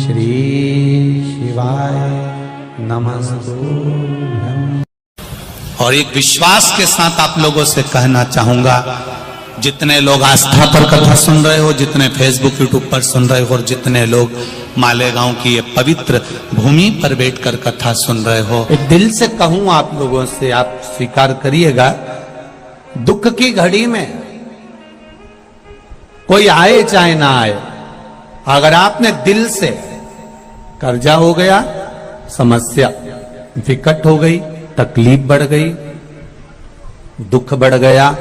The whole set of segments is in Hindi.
श्री शिवाय नमस्तुभ्यं। और एक विश्वास के साथ आप लोगों से कहना चाहूंगा, जितने लोग आस्था पर कथा सुन रहे हो, जितने फेसबुक यूट्यूब पर सुन रहे हो, और जितने लोग मालेगांव की ये पवित्र भूमि पर बैठकर कथा सुन रहे हो, एक दिल से कहूं आप लोगों से, आप स्वीकार करिएगा, दुख की घड़ी में कोई आए चाहे ना आए, अगर आपने दिल से, कर्जा हो गया, समस्या विकट हो गई, तकलीफ बढ़ गई, दुख बढ़ गया,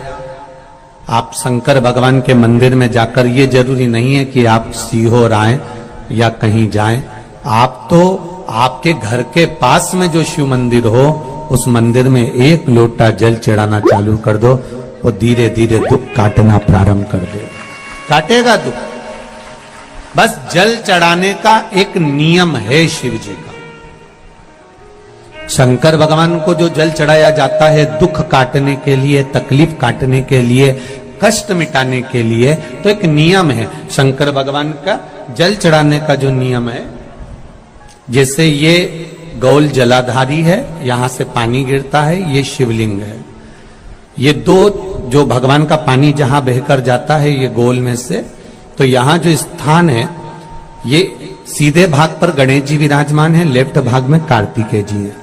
आप शंकर भगवान के मंदिर में जाकर, ये जरूरी नहीं है कि आप सीहोर आए या कहीं जाएं, आप तो आपके घर के पास में जो शिव मंदिर हो, उस मंदिर में एक लोटा जल चढ़ाना चालू कर दो, वो धीरे धीरे दुख काटना प्रारंभ कर दे, काटेगा दुख। बस जल चढ़ाने का एक नियम है शिव जी का। शंकर भगवान को जो जल चढ़ाया जाता है दुख काटने के लिए, तकलीफ काटने के लिए, कष्ट मिटाने के लिए, तो एक नियम है शंकर भगवान का जल चढ़ाने का जो नियम है। जैसे ये गौल जलाधारी है, यहां से पानी गिरता है, ये शिवलिंग है। ये दो जो भगवान का पानी जहां बहकर जाता है ये गोल में से, तो यहां जो स्थान है, ये सीधे भाग पर गणेश जी विराजमान है, लेफ्ट भाग में कार्तिकेय जी है,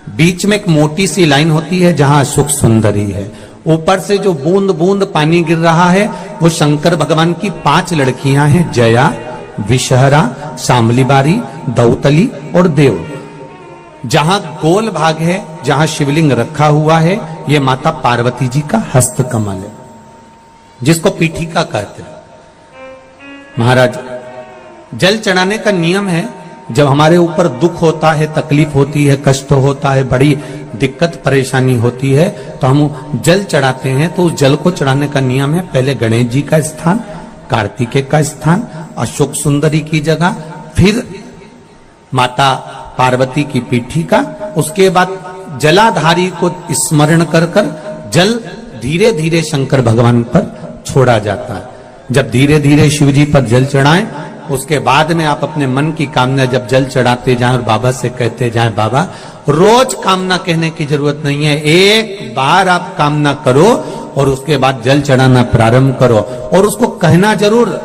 बीच में एक मोटी सी लाइन होती है जहां सुख सुंदरी है, ऊपर से जो बूंद बूंद पानी गिर रहा है वो शंकर भगवान की 5 लड़कियां हैं, जया, विषहरा, शामलीबारी, दौतली और देव। जहां गोल भाग है, जहां शिवलिंग रखा हुआ है, ये माता पार्वती जी का हस्त कमल है, जिसको पीठिका कहते हैं। महाराज, जल चढ़ाने का नियम है, जब हमारे ऊपर दुख होता है, तकलीफ होती है, कष्ट होता है, बड़ी दिक्कत परेशानी होती है, तो हम जल चढ़ाते हैं। तो उस जल को चढ़ाने का नियम है, पहले गणेश जी का स्थान, कार्तिकेय का स्थान, अशोक सुंदरी की जगह, फिर माता पार्वती की पीठिका, उसके बाद जलाधारी को स्मरण कर कर जल धीरे धीरे शंकर भगवान पर छोड़ा जाता है। जब धीरे धीरे शिव जी पर जल चढ़ाएं, उसके बाद में आप अपने मन की कामना जब जल चढ़ाते जाएं और बाबा से कहते जाएं, बाबा, रोज कामना कहने की जरूरत नहीं है, एक बार आप कामना करो और उसके बाद जल चढ़ाना प्रारंभ करो, और उसको कहना जरूर,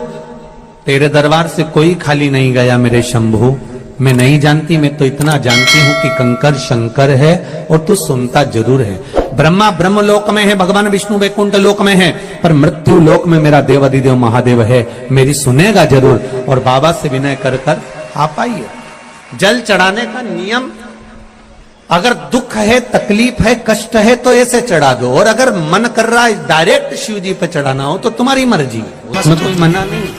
तेरे दरबार से कोई खाली नहीं गया मेरे शंभू, मैं नहीं जानती, मैं तो इतना जानती हूं कि कंकर शंकर है और तू सुनता जरूर है। ब्रह्मा ब्रह्म लोक में है, भगवान विष्णु वैकुंठ लोक में है, पर मृत्यु लोक में मेरा देवाधिदेव महादेव है, मेरी सुनेगा जरूर। और बाबा से विनय कर कर आप आइए। जल चढ़ाने का नियम, अगर दुख है, तकलीफ है, कष्ट है तो ऐसे चढ़ा दो, और अगर मन कर रहा है डायरेक्ट शिव जी पे चढ़ाना हो तो तुम्हारी मर्जी है, उसमें कोई मना नहीं।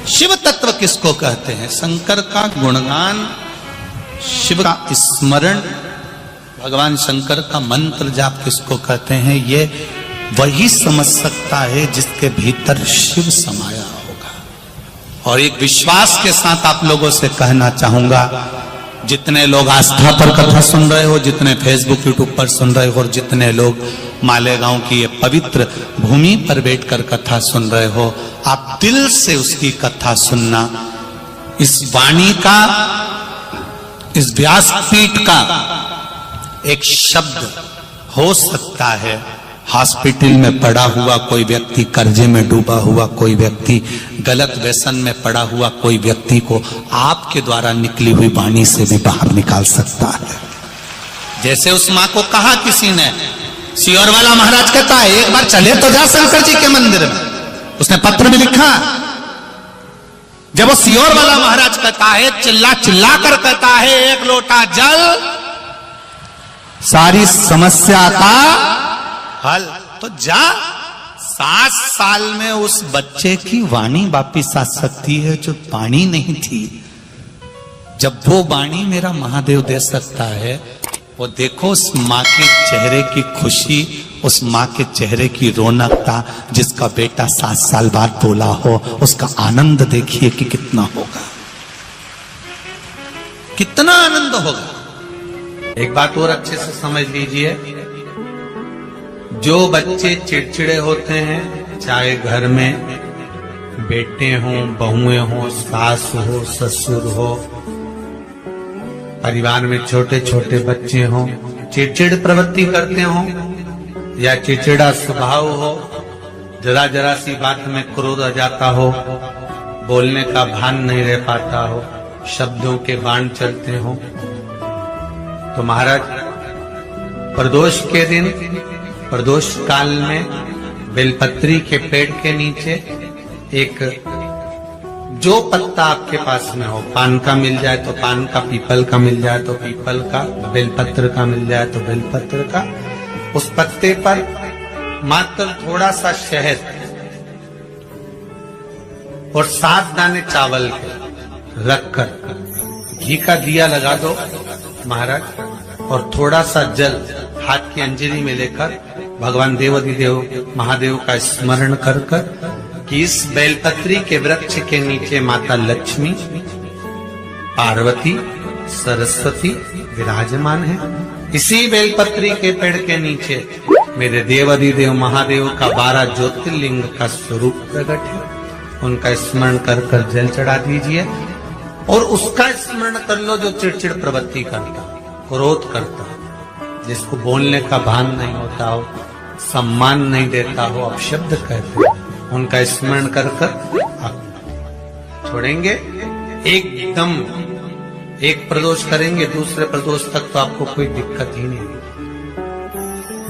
शिव तत्व किसको कहते हैं? शंकर का गुणगान, शिव का स्मरण, भगवान शंकर का मंत्र जाप किसको कहते हैं? ये वही समझ सकता है जिसके भीतर शिव समाया होगा। और एक विश्वास के साथ आप लोगों से कहना चाहूंगा, जितने लोग आस्था पर कथा सुन रहे हो, जितने फेसबुक यूट्यूब पर सुन रहे हो, और जितने लोग मालेगांव की ये पवित्र भूमि पर बैठकर कथा सुन रहे हो, आप दिल से उसकी कथा सुनना। इस वाणी का, इस व्यासपीठ का एक शब्द हो सकता है, हॉस्पिटल में पड़ा हुआ कोई व्यक्ति, कर्जे में डूबा हुआ कोई व्यक्ति, गलत व्यसन में पड़ा हुआ कोई व्यक्ति को आपके द्वारा निकली हुई वाणी से भी बाहर निकाल सकता है। जैसे उस मां को कहा किसी ने, सीहोर वाला महाराज कहता है, एक बार चले तो जा शंकर जी के मंदिर में, उसने पत्र भी लिखा। जब वो सीहोर वाला महाराज कहता है, चिल्ला चिल्ला कर कहता है, एक लोटा जल सारी समस्या का हल, तो जा। 7 साल में उस बच्चे की वाणी वापिस आ सकती है जो वाणी नहीं थी। जब वो वाणी मेरा महादेव दे सकता है, वो देखो उस माँ के चेहरे की खुशी, उस माँ के चेहरे की रौनकता, जिसका बेटा 7 साल बाद बोला हो, उसका आनंद देखिए कि कितना होगा, कितना आनंद होगा। एक बात और अच्छे से समझ लीजिए, जो बच्चे चिड़चिड़े होते हैं, चाहे घर में बेटे हों, बहुएं हों, सास हो, ससुर हो, परिवार में छोटे छोटे बच्चे हों, चिड़चिड़ प्रवृत्ति करते हों या चिड़चिड़ा स्वभाव हो, जरा जरा सी बात में क्रोध आ जाता हो, बोलने का भान नहीं रह पाता हो, शब्दों के बाण चलते हो, तो महाराज प्रदोष के दिन, प्रदोष काल में बेलपत्री के पेड़ के नीचे एक जो पत्ता आपके पास में हो, पान का मिल जाए तो पान का, पीपल का मिल जाए तो पीपल का, बेलपत्र का मिल जाए तो बेलपत्र का, उस पत्ते पर मात्र थोड़ा सा शहद और 7 दाने चावल के रखकर घी का दिया लगा दो महाराज, और थोड़ा सा जल हाथ की अंजलि में लेकर भगवान देवाधिदेव महादेव का स्मरण कर कि इस बेलपत्री के वृक्ष के नीचे माता लक्ष्मी, पार्वती, सरस्वती विराजमान है। इसी बेलपत्री के पेड़ के नीचे मेरे देवाधिदेव महादेव का 12 ज्योतिर्लिंग का स्वरूप प्रकट है। उनका स्मरण कर जल चढ़ा दीजिए और उसका स्मरण कर लो जो चिड़चिड़ प्रवृत्ति करता, क्रोध करता, जिसको बोलने का भान नहीं होता हो, सम्मान नहीं देता हो, अपशब्द कहते हो, उनका स्मरण कर आप छोड़ेंगे। एकदम एक प्रदोष करेंगे, दूसरे प्रदोष तक तो आपको कोई दिक्कत ही नहीं।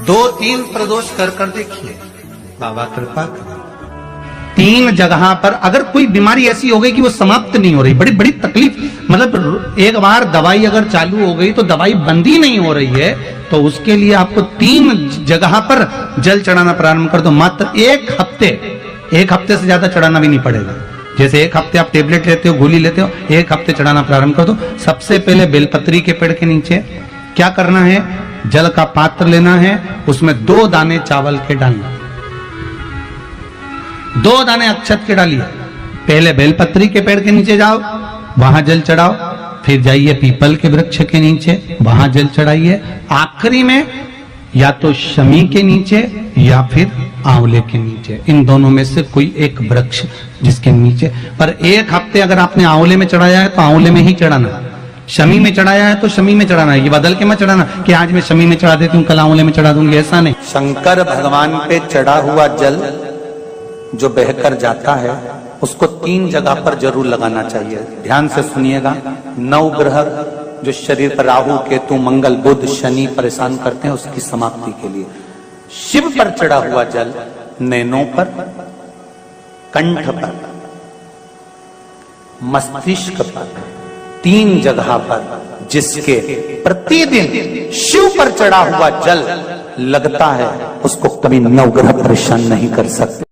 2-3 प्रदोष कर देखिए, बाबा कृपा करें। 3 जगह पर अगर कोई बीमारी ऐसी हो गई कि वो समाप्त नहीं हो रही, बड़ी बड़ी तकलीफ, मतलब एक बार दवाई अगर चालू हो गई तो दवाई बंद ही नहीं हो रही है, तो उसके लिए आपको 3 जगह पर जल चढ़ाना प्रारंभ कर दो। मात्र 1 हफ्ते से ज्यादा चढ़ाना भी नहीं पड़ेगा। जैसे 1 हफ्ते आप टेबलेट लेते हो, गोली लेते हो, 1 हफ्ते चढ़ाना प्रारंभ कर दो। सबसे पहले बेलपत्री के पेड़ के नीचे क्या करना है, जल का पात्र लेना है, उसमें 2 दाने चावल के डालना, 2 दाने अक्षत के डालिए। पहले बेलपत्री के पेड़ के नीचे जाओ, वहां जल चढ़ाओ, फिर जाइए पीपल के वृक्ष के नीचे, वहां जल चढ़ाइए, आखिरी में या तो शमी के नीचे या फिर आंवले के नीचे, इन दोनों में से कोई एक वृक्ष जिसके नीचे। पर 1 हफ्ते अगर आपने आंवले में चढ़ाया है तो आंवले में ही चढ़ाना, शमी में चढ़ाया है तो शमी में चढ़ाना, ये बदल के मत चढ़ाना कि आज मैं शमी में चढ़ा देती हूँ कल आंवले में चढ़ा दूंगी, ऐसा नहीं। शंकर भगवान पे चढ़ा हुआ जल जो बहकर जाता है उसको 3 जगह पर जरूर लगाना चाहिए। ध्यान से सुनिएगा। 9 ग्रह जो शरीर पर राहु, केतु, मंगल, बुध, शनि परेशान करते हैं, उसकी समाप्ति के लिए शिव पर चढ़ा हुआ जल नैनों पर, कंठ पर, मस्तिष्क पर, 3 जगह पर जिसके प्रतिदिन शिव पर चढ़ा हुआ जल लगता है उसको कभी 9 ग्रह परेशान नहीं कर सकते।